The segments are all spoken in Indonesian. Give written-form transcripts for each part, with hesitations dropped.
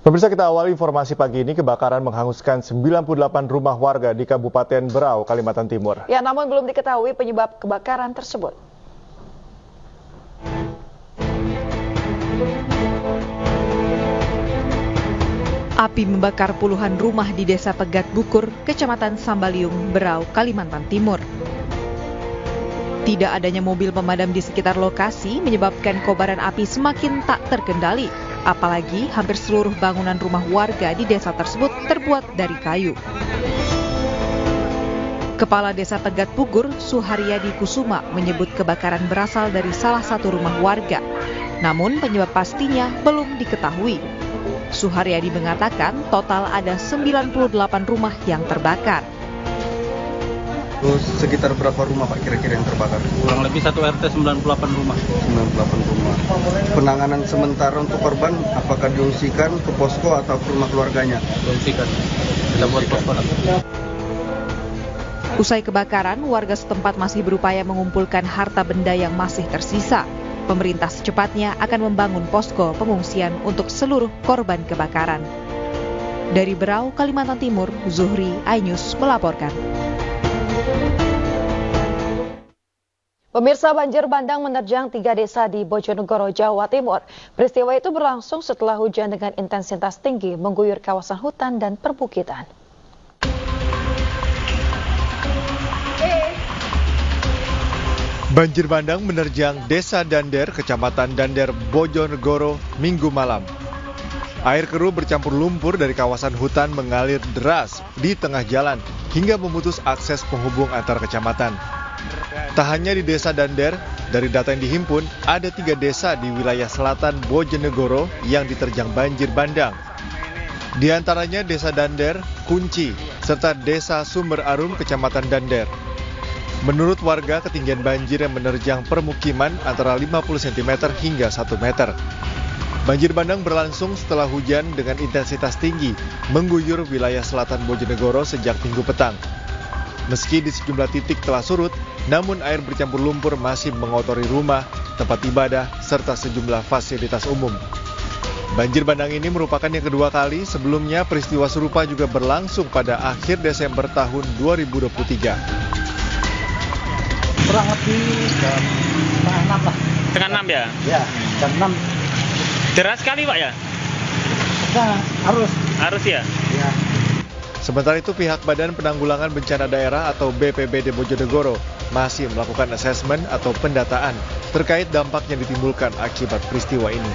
Pemirsa, kita awali informasi pagi ini. Kebakaran menghanguskan 98 rumah warga di Kabupaten Berau, Kalimantan Timur. Ya, namun belum diketahui penyebab kebakaran tersebut. Api membakar puluhan rumah di Desa Pegat Bukur, Kecamatan Sambaliung, Berau, Kalimantan Timur. Tidak adanya mobil pemadam di sekitar lokasi menyebabkan kobaran api semakin tak terkendali. Apalagi hampir seluruh bangunan rumah warga di desa tersebut terbuat dari kayu. Kepala Desa Pegat Bukur, Suharyadi Kusuma, menyebut kebakaran berasal dari salah satu rumah warga. Namun penyebab pastinya belum diketahui. Suharyadi mengatakan total ada 98 rumah yang terbakar. Terus sekitar berapa rumah Pak kira-kira yang terbakar? Kurang lebih 1 RT 98 rumah. 98 rumah. Penanganan sementara untuk korban apakah diungsikan ke posko atau ke rumah keluarganya? Diungsikan. Kita buat posko. Usai kebakaran, warga setempat masih berupaya mengumpulkan harta benda yang masih tersisa. Pemerintah secepatnya akan membangun posko pengungsian untuk seluruh korban kebakaran. Dari Berau, Kalimantan Timur, Zuhri, iNews melaporkan. Pemirsa, banjir bandang menerjang 3 desa di Bojonegoro, Jawa Timur. Peristiwa itu berlangsung setelah hujan dengan intensitas tinggi mengguyur kawasan hutan dan perbukitan. Banjir bandang menerjang Desa Dander, Kecamatan Dander, Bojonegoro, Minggu malam. Air keruh bercampur lumpur dari kawasan hutan mengalir deras di tengah jalan hingga memutus akses penghubung antar kecamatan. Tak hanya di Desa Dander, dari data yang dihimpun, ada 3 desa di wilayah selatan Bojonegoro yang diterjang banjir bandang. Di antaranya Desa Dander, Kunci, serta Desa Sumber Arum, Kecamatan Dander. Menurut warga, ketinggian banjir yang menerjang permukiman antara 50 cm hingga 1 meter. Banjir bandang berlangsung setelah hujan dengan intensitas tinggi mengguyur wilayah selatan Bojonegoro sejak Minggu petang. Meski di sejumlah titik telah surut, namun air bercampur lumpur masih mengotori rumah, tempat ibadah, serta sejumlah fasilitas umum. Banjir bandang ini merupakan yang kedua kali. Sebelumnya peristiwa serupa juga berlangsung pada akhir Desember tahun 2023. Kurang lebih jam setengah 6 lah. Setengah 6 ya? Ya, jam 6. Deras sekali Pak ya? Nah, Harus ya? Ya. Sementara itu, pihak Badan Penanggulangan Bencana Daerah atau BPBD Bojonegoro masih melakukan asesmen atau pendataan terkait dampak yang ditimbulkan akibat peristiwa ini.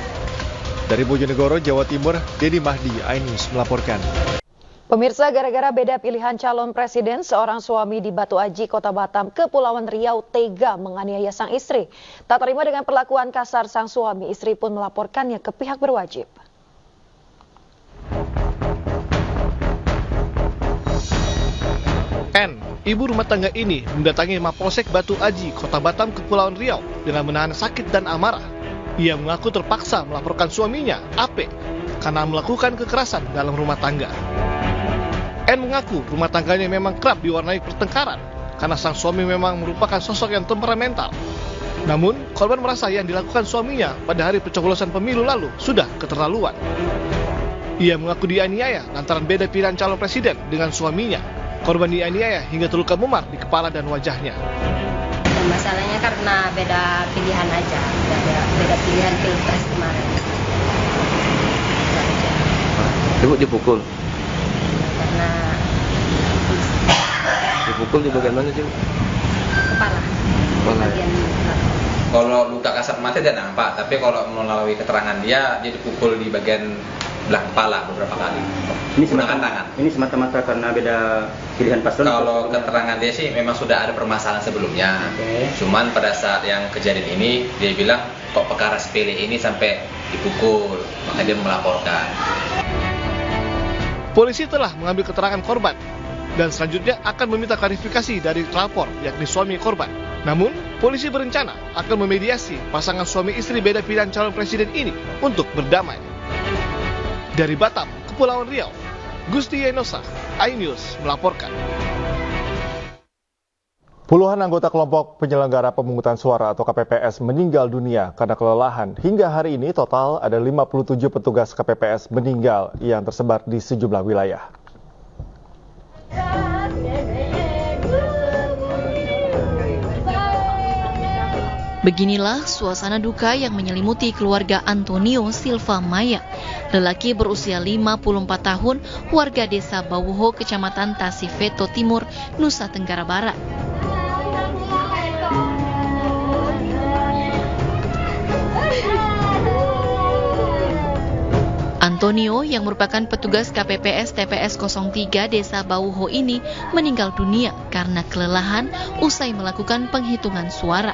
Dari Bojonegoro, Jawa Timur, Dedi Mahdi, iNews melaporkan. Pemirsa, gara-gara beda pilihan calon presiden, seorang suami di Batu Aji, Kota Batam, Kepulauan Riau tega menganiaya sang istri. Tak terima dengan perlakuan kasar sang suami, istri pun melaporkannya ke pihak berwajib. N, ibu rumah tangga ini mendatangi Mapolsek Batu Aji, Kota Batam, Kepulauan Riau dengan menahan sakit dan amarah. Ia mengaku terpaksa melaporkan suaminya, AP, karena melakukan kekerasan dalam rumah tangga. N mengaku rumah tangganya memang kerap diwarnai pertengkaran karena sang suami memang merupakan sosok yang temperamental. Namun, korban merasa yang dilakukan suaminya pada hari pencoblosan pemilu lalu sudah keterlaluan. Ia mengaku dianiaya lantaran beda pilihan calon presiden dengan suaminya. Korban dianiaya hingga terluka memar di kepala dan wajahnya. Masalahnya karena beda pilihan aja, beda pilihan pilpres kemarin. Ibu dipukul? Karena dipukul di bagian mana sih? kepala. Bagian Kalau luka kasat mata dia nampak, tapi kalau melalui keterangan dia dipukul di bagian belah kepala beberapa kali. Ini semata-mata karena beda pilihan paslon. Kalau keterangan dia sih memang sudah ada permasalahan sebelumnya. Cuman pada saat yang kejadian ini dia bilang kok perkara sepele ini sampai dipukul, makanya dia melaporkan. Polisi telah mengambil keterangan korban dan selanjutnya akan meminta klarifikasi dari pelapor, yakni suami korban. Namun, polisi berencana akan memediasi pasangan suami istri beda pilihan calon presiden ini untuk berdamai. Dari Batam, Kepulauan Riau, Gusti Yenosa, iNews melaporkan. Puluhan anggota kelompok penyelenggara pemungutan suara atau KPPS meninggal dunia karena kelelahan. Hingga hari ini total ada 57 petugas KPPS meninggal yang tersebar di sejumlah wilayah. Beginilah suasana duka yang menyelimuti keluarga Antonio Silva Maya, lelaki berusia 54 tahun, warga desa Bawuho, Kecamatan Tasifeto Timur, Nusa Tenggara Barat. Antonio yang merupakan petugas KPPS TPS 03 Desa Bawuho ini meninggal dunia karena kelelahan usai melakukan penghitungan suara.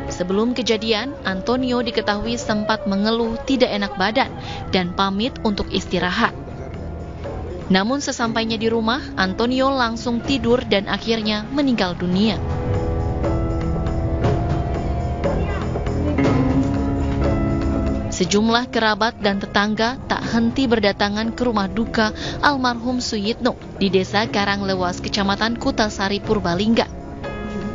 Sebelum kejadian, Antonio diketahui sempat mengeluh tidak enak badan dan pamit untuk istirahat. Namun sesampainya di rumah, Antonio langsung tidur dan akhirnya meninggal dunia. Sejumlah kerabat dan tetangga tak henti berdatangan ke rumah duka almarhum Suyitno di Desa Karanglewas, Kecamatan Kutasari, Purbalingga.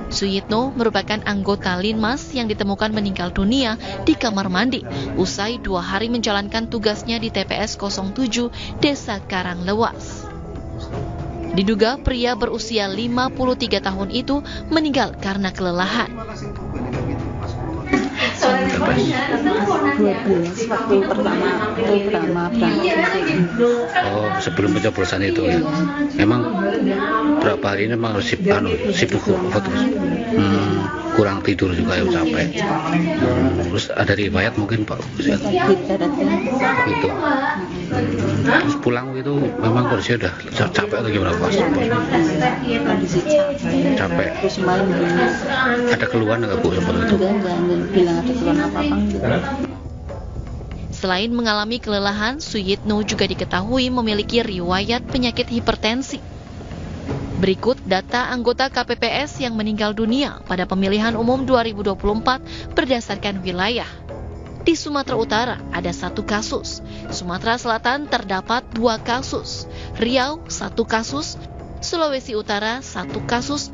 Suyitno merupakan anggota Linmas yang ditemukan meninggal dunia di kamar mandi usai 2 hari menjalankan tugasnya di TPS 07 Desa Karanglewas. Diduga pria berusia 53 tahun itu meninggal karena kelelahan. 12 waktu pertama berangkat. Oh, sebelum pencoblosan itu ya. Memang berapa hari ini memang harus sibuk kurang tidur juga ya, capek. Terus ada riwayat mungkin Pak gitu. Terus pulang itu memang kondisi udah capek atau gimana Pak? Capek. Ada keluhan nggak Bu seperti itu? Selain mengalami kelelahan, Suyitno juga diketahui memiliki riwayat penyakit hipertensi. Berikut data anggota KPPS yang meninggal dunia pada pemilihan umum 2024 berdasarkan wilayah. Di Sumatera Utara ada 1 kasus, Sumatera Selatan terdapat 2 kasus, Riau 1 kasus, Sulawesi Utara 1 kasus,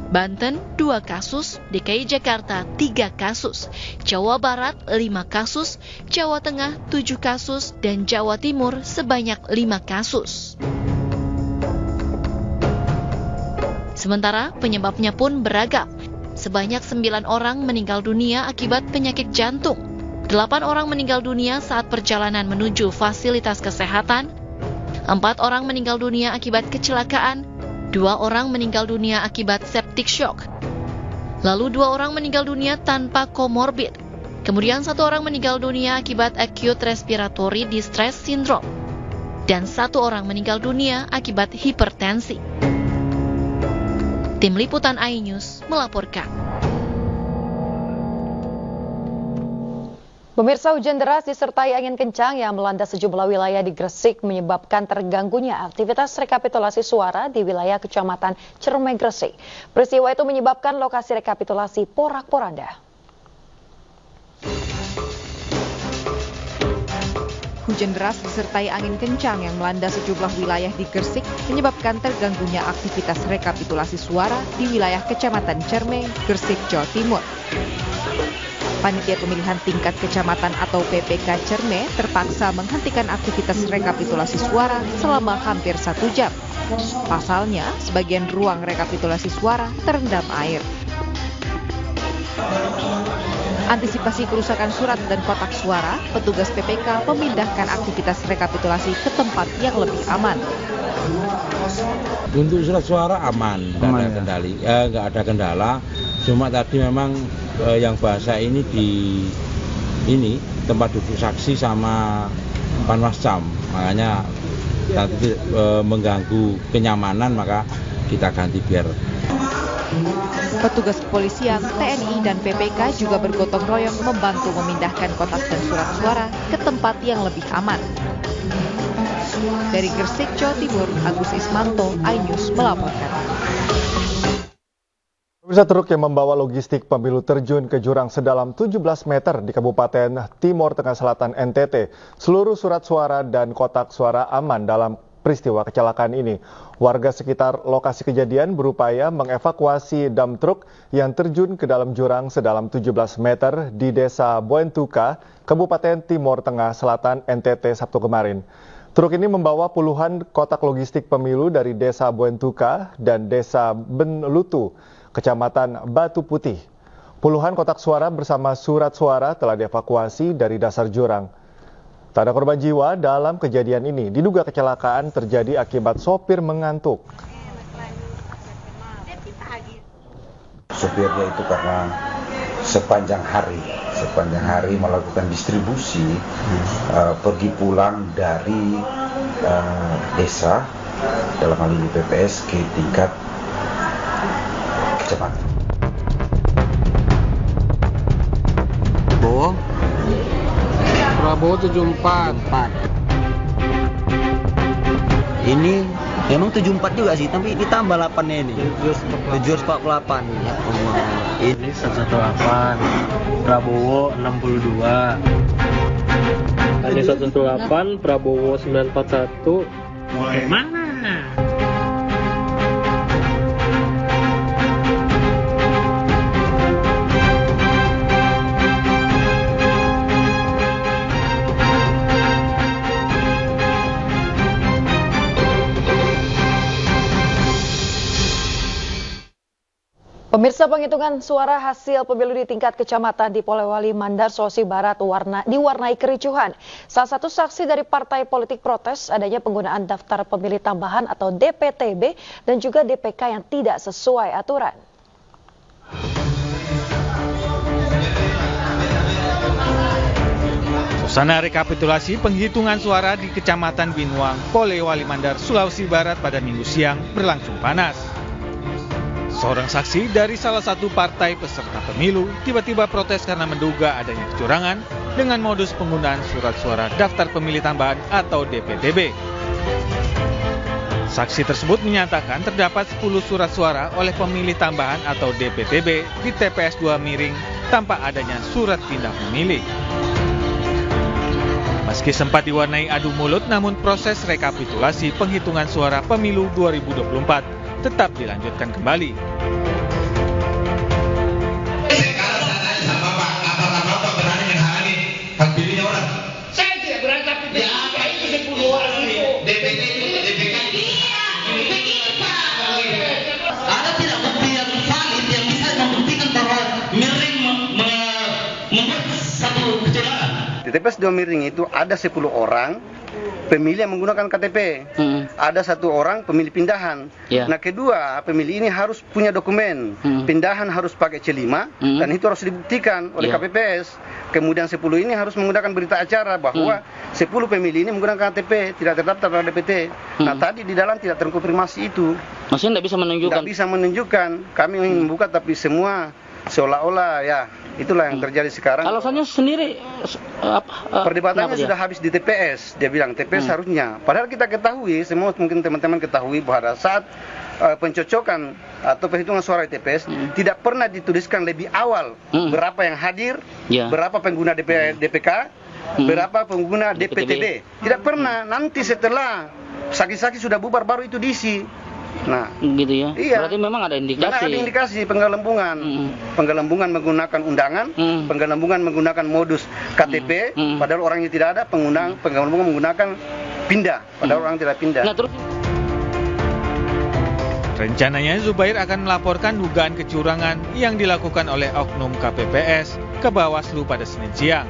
Banten 2 kasus, DKI Jakarta 3 kasus, Jawa Barat 5 kasus, Jawa Tengah 7 kasus, dan Jawa Timur sebanyak 5 kasus. Sementara penyebabnya pun beragam. Sebanyak 9 orang meninggal dunia akibat penyakit jantung, 8 orang meninggal dunia saat perjalanan menuju fasilitas kesehatan, 4 orang meninggal dunia akibat kecelakaan, 2 orang meninggal dunia akibat septic shock, lalu 2 orang meninggal dunia tanpa komorbid, kemudian 1 orang meninggal dunia akibat acute respiratory distress syndrome, dan 1 orang meninggal dunia akibat hipertensi. Tim Liputan iNews melaporkan. Pemirsa, hujan deras disertai angin kencang yang melanda sejumlah wilayah di Gresik menyebabkan terganggunya aktivitas rekapitulasi suara di wilayah Kecamatan Cerme, Gresik. Peristiwa itu menyebabkan lokasi rekapitulasi porak-poranda. Hujan deras disertai angin kencang yang melanda sejumlah wilayah di Gresik menyebabkan terganggunya aktivitas rekapitulasi suara di wilayah Kecamatan Cerme, Gresik, Jawa Timur. Panitia Pemilihan Tingkat Kecamatan atau PPK Cerme terpaksa menghentikan aktivitas rekapitulasi suara selama hampir 1 jam. Pasalnya, sebagian ruang rekapitulasi suara terendam air. Antisipasi kerusakan surat dan kotak suara, petugas PPK memindahkan aktivitas rekapitulasi ke tempat yang lebih aman. Untuk surat suara aman, nggak ada kendala. Cuma tadi memang yang bahasa ini di tempat duduk saksi sama panwascam, makanya nanti mengganggu kenyamanan, maka kita ganti biar. Petugas kepolisian, TNI, dan PPK juga bergotong royong membantu memindahkan kotak dan surat suara ke tempat yang lebih aman. Dari Gresik, Jawa Timur, Agus Ismanto, iNews melaporkan. Pemirsa, truk yang membawa logistik pemilu terjun ke jurang sedalam 17 meter di Kabupaten Timor Tengah Selatan NTT. Seluruh surat suara dan kotak suara aman dalam peristiwa kecelakaan ini. Warga sekitar lokasi kejadian berupaya mengevakuasi dam truk yang terjun ke dalam jurang sedalam 17 meter di Desa Boentuka, Kabupaten Timor Tengah Selatan, NTT Sabtu kemarin. Truk ini membawa puluhan kotak logistik pemilu dari Desa Boentuka dan Desa Benlutu, Kecamatan Batu Putih. Puluhan kotak suara bersama surat suara telah dievakuasi dari dasar jurang. Tak ada korban jiwa dalam kejadian ini. Diduga kecelakaan terjadi akibat sopir mengantuk. Sopirnya itu karena sepanjang hari melakukan distribusi, pergi pulang dari desa, dalam hal ini PPS, ke tingkat kecamatan. Prabowo 74. Ini memang 74 juga sih, tapi ditambah 8-nya ini. 748. Ini 118. Prabowo 62. Ini 118, Prabowo 941. Mana? Pemirsa, penghitungan suara hasil pemilu di tingkat kecamatan di Polewali Mandar, Sulawesi Barat diwarnai kericuhan. Salah satu saksi dari partai politik protes adanya penggunaan daftar pemilih tambahan atau DPTB dan juga DPK yang tidak sesuai aturan. Suasana rekapitulasi penghitungan suara di Kecamatan Binuang, Polewali Mandar, Sulawesi Barat pada Minggu siang berlangsung panas. Seorang saksi dari salah satu partai peserta pemilu tiba-tiba protes karena menduga adanya kecurangan dengan modus penggunaan surat suara daftar pemilih tambahan atau DPTB. Saksi tersebut menyatakan terdapat 10 surat suara oleh pemilih tambahan atau DPTB di TPS 2 Miring tanpa adanya surat pindah memilih. Meski sempat diwarnai adu mulut, namun proses rekapitulasi penghitungan suara pemilu 2024 tetap dilanjutkan kembali. Saya tidak berani, tapi itu 10 orang Ada tidak bukti yang valid yang bisa membuktikan bahwa Miring membuat satu kecurangan? Di TPS 2 Miring itu ada 10 orang pemilih yang menggunakan KTP. Ada 1 orang pemilih pindahan. Nah, kedua, pemilih ini harus punya dokumen. Pindahan harus pakai C5 dan itu harus dibuktikan oleh KPPS. Kemudian 10 ini harus menggunakan berita acara bahwa 10 pemilih ini menggunakan KTP, tidak terdaftar pada DPT. Nah, tadi di dalam tidak terkonfirmasi itu. Maksudnya tidak bisa menunjukkan? Tidak bisa menunjukkan. Kami ingin membuka tapi semua seolah-olah ya. Itulah yang terjadi sekarang. Alasannya sendiri perdebatannya sudah habis di TPS. Dia bilang TPS harusnya. Padahal kita ketahui, semua mungkin teman-teman ketahui bahwa saat pencocokan atau perhitungan suara di TPS tidak pernah dituliskan lebih awal berapa yang hadir, berapa pengguna DPK, berapa pengguna DPTB. Tidak pernah. Nanti setelah saksi-saksi sudah bubar baru itu diisi. Nah, gitu ya. Iya. Berarti memang ada indikasi. Karena ada indikasi penggelembungan. Penggelembungan menggunakan undangan, penggelembungan menggunakan modus KTP, padahal orangnya tidak ada, penggelembungan menggunakan pindah, padahal orang tidak pindah. Nah, terus rencananya Zubair akan melaporkan dugaan kecurangan yang dilakukan oleh oknum KPPS ke Bawaslu pada Senin siang.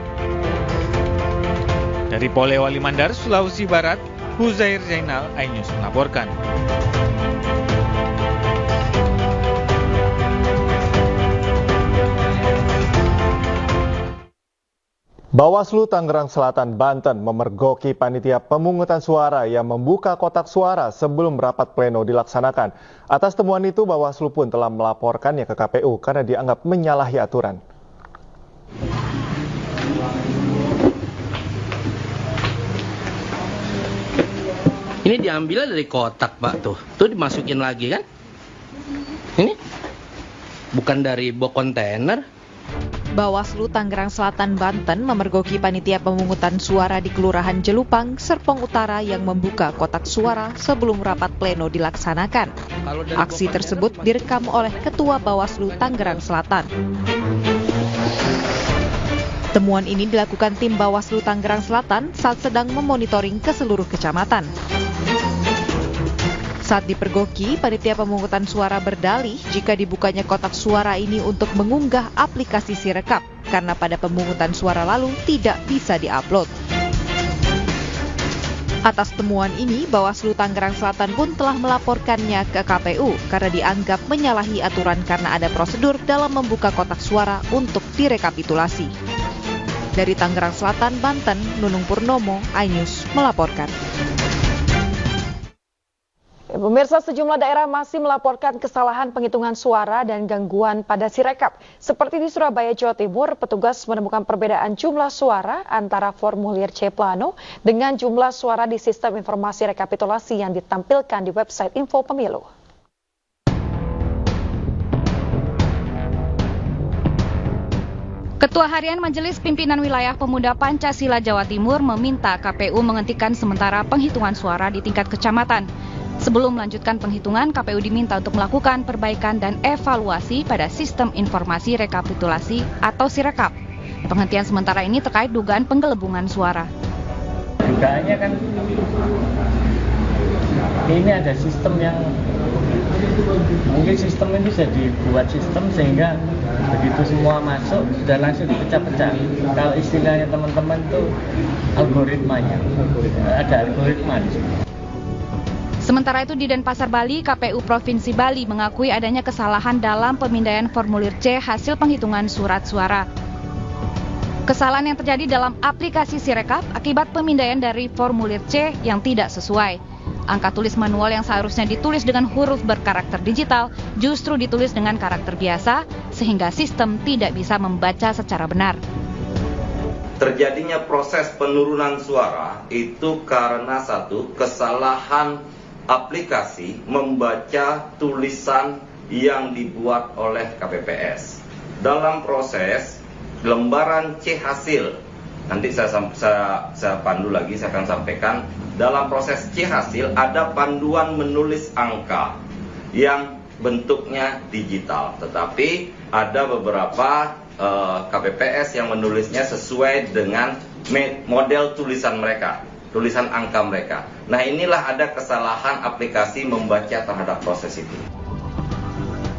Dari Polewali Mandar, Sulawesi Barat, Huzair Zainal, iNews melaporkan. Bawaslu Tangerang Selatan, Banten memergoki panitia pemungutan suara yang membuka kotak suara sebelum rapat pleno dilaksanakan. Atas temuan itu, Bawaslu pun telah melaporkannya ke KPU karena dianggap menyalahi aturan. ini diambil dari kotak, Pak, tuh. Tuh dimasukin lagi kan? Ini bukan dari box kontainer. Bawaslu Tangerang Selatan, Banten memergoki panitia pemungutan suara di Kelurahan Jelupang, Serpong Utara yang membuka kotak suara sebelum rapat pleno dilaksanakan. Aksi tersebut direkam oleh Ketua Bawaslu Tangerang Selatan. Temuan ini dilakukan tim Bawaslu Tangerang Selatan saat sedang memonitoring ke seluruh kecamatan. Saat dipergoki, panitia pemungutan suara berdalih jika dibukanya kotak suara ini untuk mengunggah aplikasi Sirekap karena pada pemungutan suara lalu tidak bisa diupload. Atas temuan ini, Bawaslu Tangerang Selatan pun telah melaporkannya ke KPU karena dianggap menyalahi aturan karena ada prosedur dalam membuka kotak suara untuk direkapitulasi. Dari Tangerang Selatan, Banten, Nunung Purnomo, iNews melaporkan. Pemirsa, sejumlah daerah masih melaporkan kesalahan penghitungan suara dan gangguan pada Sirekap. Seperti di Surabaya, Jawa Timur, petugas menemukan perbedaan jumlah suara antara formulir C Plano dengan jumlah suara di sistem informasi rekapitulasi yang ditampilkan di website Info Pemilu. Ketua Harian Majelis Pimpinan Wilayah Pemuda Pancasila Jawa Timur meminta KPU menghentikan sementara penghitungan suara di tingkat kecamatan. Sebelum melanjutkan penghitungan, KPU diminta untuk melakukan perbaikan dan evaluasi pada sistem informasi rekapitulasi atau Sirekap. Penghentian sementara ini terkait dugaan penggelembungan suara. Dugaannya kan ini ada sistem yang mungkin sistem ini bisa dibuat sistem sehingga begitu semua masuk sudah langsung dipecah-pecah. Kalau istilahnya teman-teman itu algoritmanya, ada algoritma di sini. Sementara itu di Denpasar, Bali, KPU Provinsi Bali mengakui adanya kesalahan dalam pemindaian formulir C hasil penghitungan surat suara. Kesalahan yang terjadi dalam aplikasi Sirekap akibat pemindaian dari formulir C yang tidak sesuai. Angka tulis manual yang seharusnya ditulis dengan huruf berkarakter digital justru ditulis dengan karakter biasa sehingga sistem tidak bisa membaca secara benar. Terjadinya proses penurunan suara itu karena satu, kesalahan aplikasi membaca tulisan yang dibuat oleh KPPS. Dalam proses lembaran C hasil, nanti saya pandu lagi, saya akan sampaikan. Dalam proses C hasil ada panduan menulis angka yang bentuknya digital, tetapi ada beberapa KPPS yang menulisnya sesuai dengan model tulisan mereka, tulisan angka mereka. Nah, inilah ada kesalahan aplikasi membaca terhadap proses itu.